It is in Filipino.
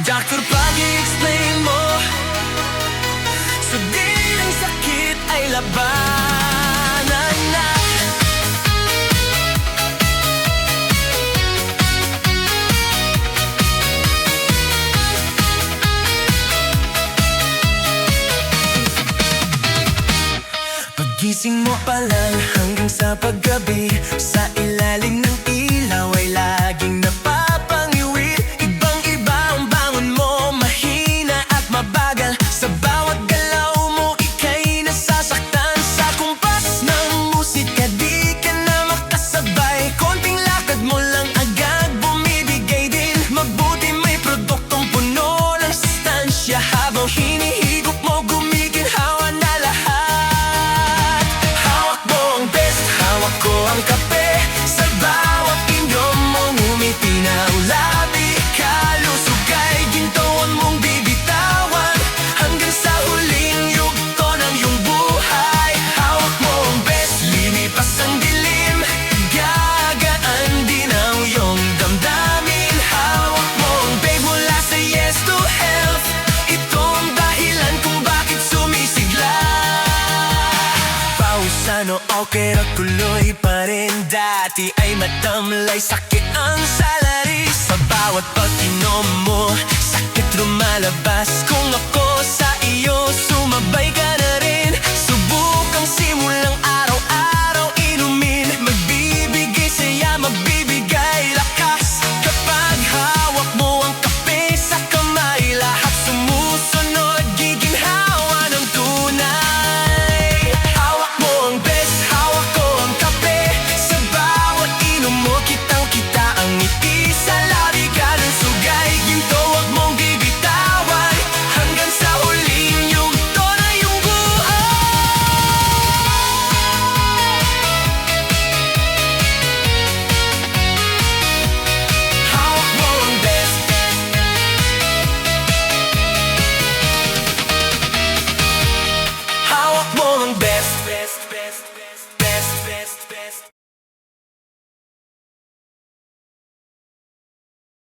Doctor, pag-i-explain mo, sundin ang sakit ay labanan na. Pagising mo pa lang hanggang sa paggabi, sa ilalim ng ilaw ay laging napapangiwin. Ibang-iba ang bangon mo, mahina at mabagal. Sa bawat galaw mo, ika'y nasasaktan. Sa kumpas ng musika, di ka na makasabay. Konting lakad mo lang agad bumibigay din. Mabuti may produktong puno ng sustansya. Habang hinihigop mo, gumiginhawa na lahat. Hawak mo ang best, hawak ko ang kape. Sa bawat inom mong ngumiti na ulabi. Kalusog ay gintawan mong bibitawan, hanggang sa huling yugto ng iyong buhay. Hawak mo ang best, lilipas ang dilim. Gagaan din ang iyong damdamin. Hawak mo ang babe mula sa yes to health. Ito ang dahilan kung bakit sumisigla. Pausano okay ra tuloy pa rin. Dati ay matamlay, sakit ang salari. Sa bawat pag-inom mo, sakit lumalabas. Kung ako sa iyo, sumabay ka na rin. Subukang simulang